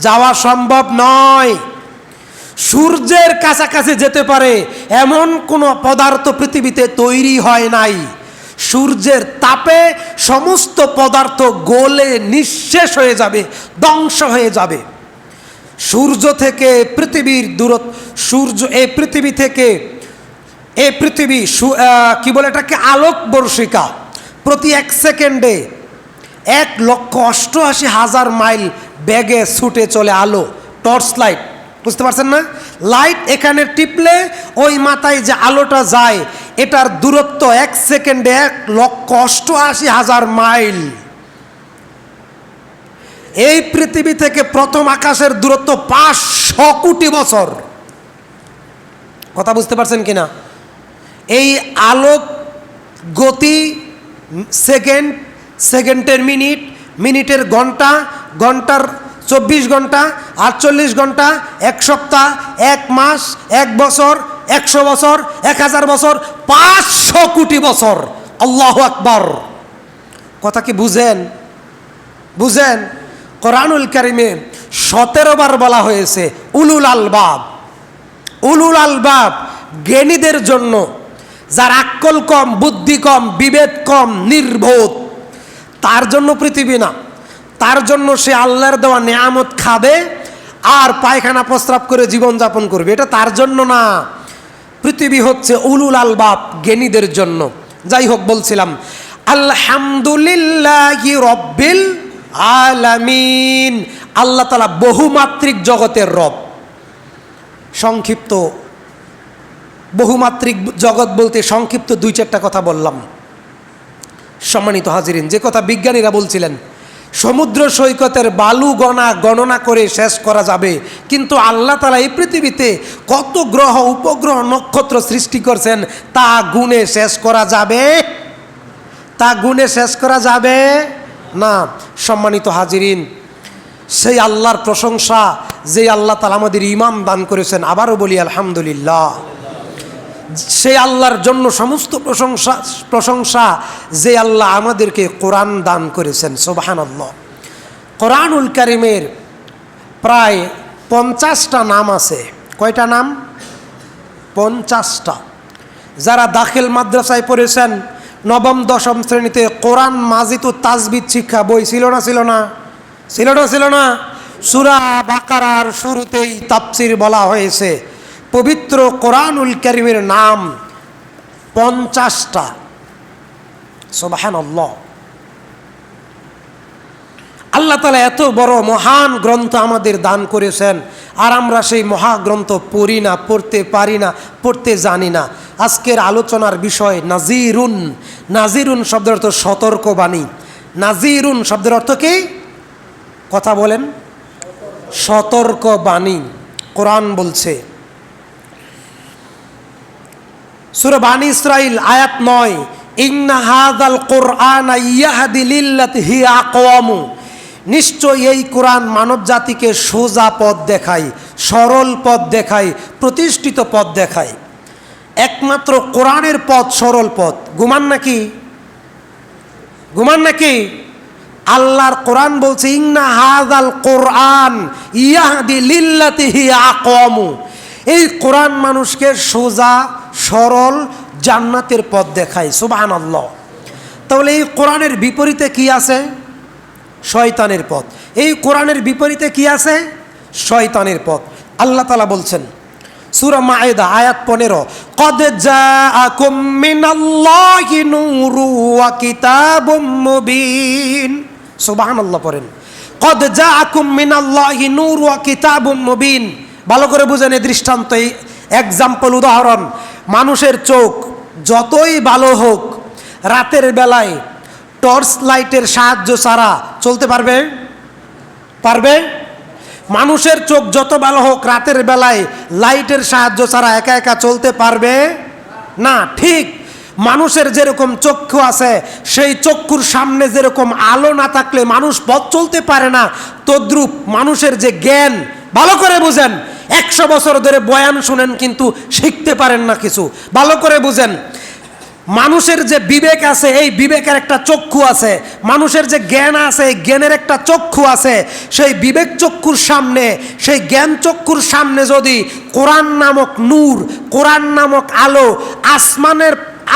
যাওয়া সম্ভব নয়। সূর্যের কাছাকাছি যেতে পারে এমন কোনো পদার্থ পৃথিবীতে তৈরি হয় নাই। সূর্যের তাপে সমস্ত পদার্থ গলে নিঃশেষ হয়ে যাবে, ধ্বংস হয়ে যাবে। সূর্য থেকে পৃথিবীর দূরত্ব, সূর্য এই পৃথিবী থেকে এই পৃথিবী কি বলে এটাকে, আলোক বর্ষিকা প্রতি 1 সেকেন্ডে 1,88,000 মাইল বেগে ছুটে চলে আলো। টর্চ লাইট, বুঝতে পারছেন না? লাইট এখানে টিপলে ওই মাথায় যে আলোটা যায়, এটার দূরত্ব 1 সেকেন্ডে 1,88,000 মাইল। এই পৃথিবী থেকে প্রথম আকাশের দূরত্ব 500 কোটি বছর। কথা বুঝতে পারছেন কিনা? এই আলোক গতি সেকেন্ড, সেকেন্ডের মিনিট, মিনিটের ঘন্টা, ঘন্টার 24 ঘন্টা, 48 ঘন্টা, 1 সপ্তাহ, 1 মাস, 1 বছর, 100 বছর, 1000 বছর, 500 কোটি বছর। আল্লাহু আকবার। কথা কি বুঝেন? বুঝেন? কোরআনুল কারিমে 17 বার বলা হয়েছে উলুল আলবাব। উলুল আলবাব জ্ঞানীদের জন্য, যার আক্কল কম, বুদ্ধি কম, বিবেক কম, নির্বোধ, তার জন্য পৃথিবী না। তার জন্য সে আল্লাহর দেওয়া নেয়ামত খাবে আর পায়খানা প্রস্রাব করে জীবনযাপন করবে, এটা তার জন্য না। পৃথিবী হচ্ছে উলুল আলবাব, জ্ঞানীদের জন্য। যাই হোক, বলছিলাম আলহামদুলিল্লাহি রব্বিল আলামিন। আল্লাহ তাআলা বহুমাত্রিক জগতের রব। সংক্ষিপ্ত বহুমাত্রিক জগৎ বলতে সংক্ষিপ্ত 2-4টা কথা বললাম। সম্মানিত হাজিরিন, যে কথা বিজ্ঞানীরা বলছিলেন সমুদ্র সৈকতের বালু গণনা করে শেষ করা যাবে, কিন্তু আল্লাহ তাআলা এই পৃথিবীতে কত গ্রহ, উপগ্রহ, নক্ষত্র সৃষ্টি করছেন তা গুণে শেষ করা যাবে? তা গুণে শেষ করা যাবে না। সম্মানিত হাজিরিন, সেই আল্লাহর প্রশংসা, যে আল্লাহ তাআলা আমাদের ঈমান দান করেছেন, আবারও বলি আলহামদুলিল্লাহ। সেই আল্লাহর জন্য সমস্ত প্রশংসা যে আল্লাহ আমাদেরকে কোরআন দান করেছেন। সুবহানাল্লাহ। কোরআনুল কারিমের প্রায় 50টা নাম আছে। কয়টা নাম? 50টা। যারা দাখিল মাদ্রাসায় পড়েছেন, নবম দশম শ্রেণীতে কোরআন মাজিদ ও তাজবিদ শিক্ষা বই ছিল না? ছিল না? ছিল না? ছিল না? সূরা বাকারার শুরুতেই তাফসীর বলা হয়েছে। পবিত্র কোরআনুল কারিমের নাম 50টা। সুবহানাল্লাহ। আল্লাহ তাআলা এত বড় মহান গ্রন্থ আমাদের দান করেছেন, আর আমরা সেই মহাগ্রন্থ পড়ি না, পড়তে পারি না, পড়তে জানি না। আজকের আলোচনার বিষয় নাজিরুন। নাজিরুন শব্দের অর্থ সতর্কবাণী। নাজিরুন শব্দের অর্থ কি? কথা বলেন। সতর্কবাণী। কোরআন বলছে, সূরা বানী ইসরাঈল আয়াত 9, ইন্না হাযাল কুরআনা ইয়াহদি লিল্লাতি হিয়া আকওয়াম। নিশ্চয় এই কোরআন মানব জাতিকে সোজা পথ দেখায়, সরল পথ দেখায়, প্রতিষ্ঠিত পথ দেখায়। একমাত্র কোরআনের পথ সরল পথ। গুমান নাকি? গুমান নাকি? আল্লাহর কোরআন বলছে ইন্না হাযাল কুরআন ইয়াহদি লিল্লাতি হিয়া আকওয়াম। এই কোরআন মানুষকে সোজা, সরল, জান্নাতের পথ দেখায়। সুবহানাল্লাহ। তাহলে এই কোরআনের বিপরীতে কি আছে? শয়তানের পথ। এই কোরআনের বিপরীতে কি আছে? শয়তানের পথ। আল্লাহ তাআলা বলছেন সূরা মায়েদা আয়াত 15, ক্বাদ জাআকুম মিনাল্লাহি নূরু ওয়া কিতাবুম মুবিন। সুবহানাল্লাহ পড়েন। ক্বাদ জাআকুম মিনাল্লাহি নূরু ওয়া কিতাবুম মুবিন। ভালো করে বুঝেন এই দৃষ্টান্ত, এই এক্সাম্পল, উদাহরণ। মানুষের চোখ যতই ভালো হোক, রাতের বেলায় টর্চ লাইটের সাহায্য ছাড়া চলতে পারবে? পারবে? মানুষের চোখ যত ভালো হোক, রাতের বেলায় লাইটের সাহায্য ছাড়া একা একা চলতে পারবে না। ঠিক মানুষের যেরকম চক্ষু আছে, সেই চক্ষুর সামনে যেরকম আলো না থাকলে মানুষ পথ চলতে পারে না, তদ্রূপ মানুষের যে জ্ঞান, ভালো করে বুঝেন, 100 বছর ধরে বয়ান শুনেন কিন্তু শিখতে পারেন না কিছু। ভালো করে বুঝেন, মানুষের যে বিবেক আছে এই বিবেকের একটা চক্ষু আছে, মানুষের যে জ্ঞান আছে এই জ্ঞানের একটা চক্ষু আছে। সেই বিবেক চক্ষুর সামনে, সেই জ্ঞান চক্ষুর সামনে যদি কোরআন নামক নূর, কোরআন নামক আলো,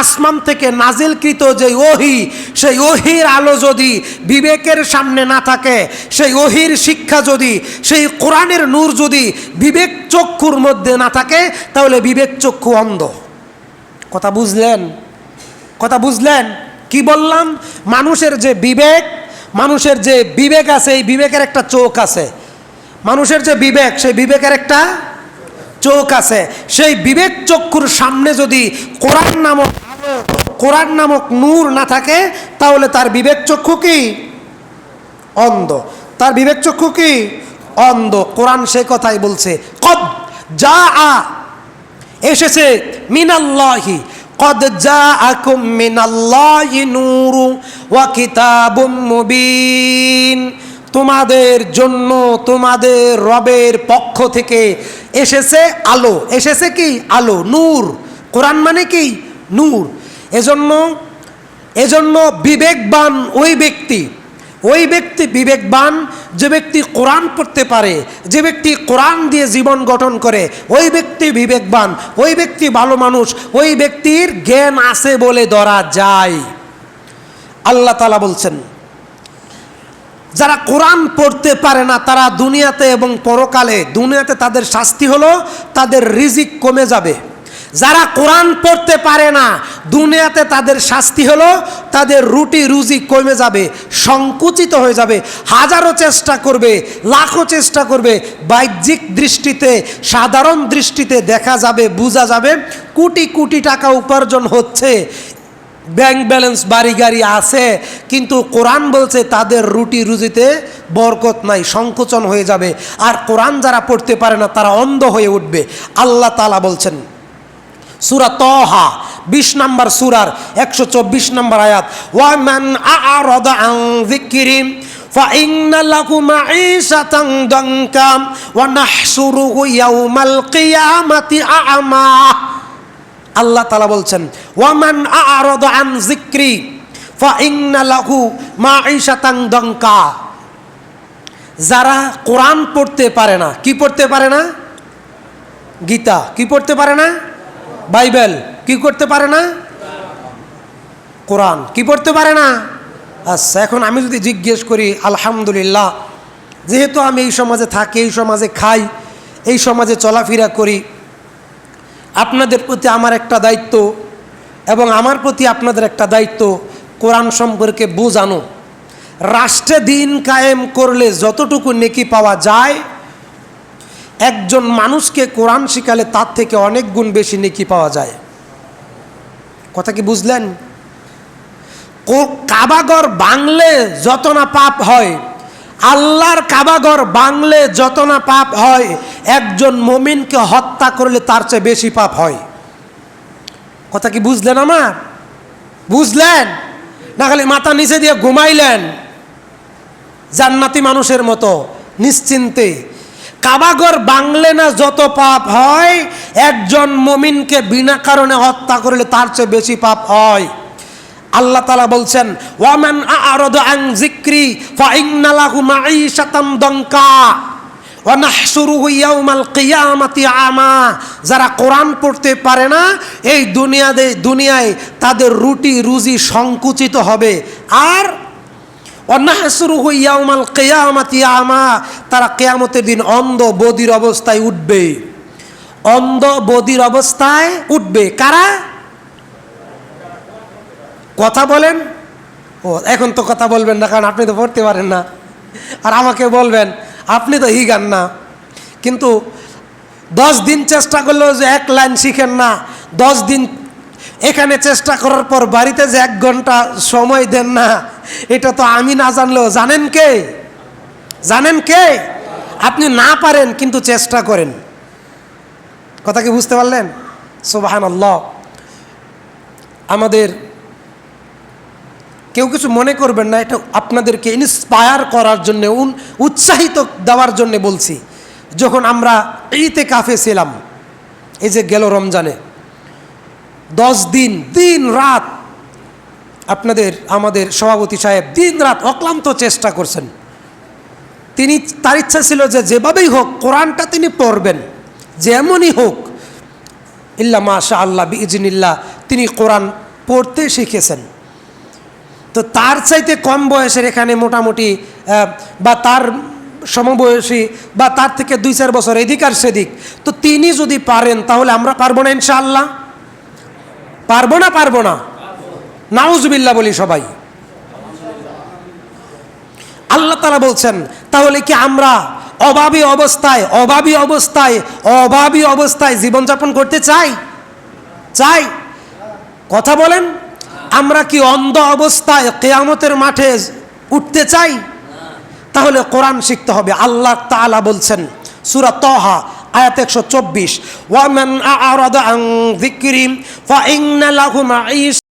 আসমান থেকে নাজিলকৃত যে ওহী, সেই ওহীর আলো যদি বিবেকের সামনে না থাকে, সেই ওহীর শিক্ষা যদি, সেই কোরআনের নূর যদি বিবেক চক্ষুর মধ্যে না থাকে, তাহলে বিবেক চক্ষু অন্ধ। কথা বুঝলেন? কথা বুঝলেন? কি বললাম? মানুষের যে বিবেক আছে এই বিবেকের একটা চোখ আছে। মানুষের যে বিবেক, সেই বিবেকের একটা চোখ আছে। সেই বিবেক চক্ষুর সামনে যদি কোরআন নামক আলো, কোরআন নামক নূর না থাকে, তাহলে তার বিবেক চক্ষু কি? অন্ধ। তার বিবেক চক্ষু কি? অন্ধ। কোরআন সে কথাই বলছে, কদ জাআ, এসেছে, মিনাল্লাহি, কদ জাআকুম মিনাল্লাহি নূরু ওয়া কিতাবুম মুবিন, তোমাদের জন্য তোমাদের রবের পক্ষ থেকে এসেছে আলো। এসেছে কি? আলো, নূর। কোরআন মানে কি? নূর। এজন্য বিবেকবান ওই ব্যক্তি বিবেকবান যে ব্যক্তি কোরআন পড়তে পারে, যে ব্যক্তি কোরআন দিয়ে জীবন গঠন করে, ওই ব্যক্তি বিবেকবান, ওই ব্যক্তি ভালো মানুষ, ওই ব্যক্তির জ্ঞান আছে বলে ধরা যায়। আল্লাহ তাআলা বলছেন, যারা কোরআন পড়তে পারে না তারা দুনিয়াতে এবং পরকালে, দুনিয়াতে তাদের শাস্তি হলো তাদের রিজিক কমে যাবে। যারা কোরআন পড়তে পারে না দুনিয়াতে তাদের শাস্তি হলো তাদের রুটি রুজি কমে যাবে, সংকুচিত হয়ে যাবে। হাজারো চেষ্টা করবে, লাখো চেষ্টা করবে, বাহ্যিক দৃষ্টিতে, সাধারণ দৃষ্টিতে দেখা যাবে, বোঝা যাবে কোটি কোটি টাকা উপার্জন হচ্ছে, ব্যাংক ব্যালেন্স, বাড়ি গাড়ি আছে, কিন্তু কোরআন বলছে তাদের রুটি রুজিতে বরকত নাই, সংকোচন হয়ে যাবে। আর কোরআন যারা পড়তে পারে না তারা অন্ধ হয়ে উঠবে। আল্লাহ তাআলা বলছেন সূরা তাহা 20 নম্বর সূরার 124 নম্বর আয়াত, ওয়া মান আ'রাদা আন যিকরি ফাইন্না লাহু মাঈশাতান দানকা ওয়া নাহশুরুহু ইয়াওমাল কিয়ামাতি আ'মা। আল্লাহ তাআলা বলছেন, ওয়া মান আ'রাদা আন যিকরি ফাইন্না লাহু মাঈশাতান দানকা, যারা কোরআন পড়তে পারে না, কি পড়তে পারে না? গীতা। কি পড়তে পারে না? বাইবেল। কি করতে পারে না? কোরআন। কি পড়তে পারে না? আচ্ছা, এখন আমি যদি জিজ্ঞেস করি, আলহামদুলিল্লাহ, যেহেতু আমি এই সমাজে থাকি, এই সমাজে খাই, এই সমাজে চলাফেরা করি, আপনাদের প্রতি আমার একটা দায়িত্ব এবং আমার প্রতি আপনাদের একটা দায়িত্ব, কোরআন সম্পর্কে বোঝানো। রাষ্ট্রে দিন কায়েম করলে যতটুকু নেকি পাওয়া যায়, একজন মানুষকে কোরআন শিখালে তার থেকে অনেক গুণ বেশি নেকি পাওয়া যায়। কথা কি বুঝলেন? কাবাঘর ভাঙলে যত না পাপ হয়, আল্লাহর কাবাঘর ভাঙলে যত না পাপ হয়, একজন মুমিনকে হত্যা করলে তার চেয়ে বেশি পাপ হয়। কথা কি বুঝলেন আমার? বুঝলেন না? খালি মাথা নিচে দিয়ে ঘুমাইলেন জান্নাতি মানুষের মতো নিশ্চিন্তে। কাবাঘর ভাঙলে না যত পাপ হয়, একজন মুমিনকে বিনা কারণে হত্যা করলে তার চেয়ে বেশি পাপ হয়। আল্লাহ তাআলা বলছেন, ওয়া মান আ'রাদা আন যিকরি ফাইন্না লাহু মাঈশাতান দানকা ওয়া নাহশুরুহু ইয়াওমাল কিয়ামাতি আমা, যারা কোরআন পড়তে পারে না এই দুনিয়ায় তাদের রুটি রুজি সংকুচিত হবে, আর ওয়ানাহশুরুহু ইয়াওমাল কিয়ামাতি আমা, তারা কিয়ামতের দিন অন্ধ বধির অবস্থায় উঠবে। অন্ধ বধির অবস্থায় উঠবে কারা? কথা বলেন। ও, এখন তো কথা বলবেন না, কারণ আপনি তো পড়তে পারেন না, আর আমাকে বলবেন আপনি তো হিগান না। কিন্তু 10 দিন চেষ্টা করলেও যে এক লাইন শিখেন না, 10 দিন এখানে চেষ্টা করার পর বাড়িতে যে 1 ঘন্টা সময় দেন না, এটা তো আমি না জানলেও জানেন কে? জানেন কে? আপনি না পারেন কিন্তু চেষ্টা করেন। কথা কি বুঝতে পারলেন? সুবহানাল্লাহ। আমাদের কেউ কিছু মনে করবেন না, এটা আপনাদেরকে ইন্সপায়ার করার জন্য, উৎসাহিত দেওয়ার জন্য বলছি। যখন আমরা ইতিকাফে ছিলাম, এই যে গেল রমজানে, 10 দিন দিন রাত আমাদের সভাপতি সাহেব দিন রাত অক্লান্ত চেষ্টা করছেন। তার ইচ্ছা ছিল যে যেভাবেই হোক কোরআনটা তিনি পড়বেন, যেমনই হোক। ইল্লা মাশা আল্লাহ বিইজনিল্লাহ তিনি কোরআন পড়তে শিখেছেন। তো তার চাইতে কম বয়সের এখানে মোটামুটি বা তার সমবয়সী বা তার থেকে 2-4 বছর এদিক আর সেদিক, তো তিনি যদি পারেন তাহলে আমরা পারবো না ইনশাআল্লাহ? পারবো না? পারবো না? নাউজুবিল্লাহ বলি সবাই। আল্লাহ তাআলা বলছেন তাহলে কি আমরা অভাবী অবস্থায় জীবনযাপন করতে চাই? কথা বলেন। আমরা কি অন্ধ অবস্থায় কিয়ামতের মাঠে উঠতে চাই? তাহলে কোরআন শিখতে হবে। আল্লাহ তাআলা বলছেন সূরা তাহা আয়াত 124, ওয়া মান আ'রাদা আন যিকরি ফা ইন্না লাহু মাঈশ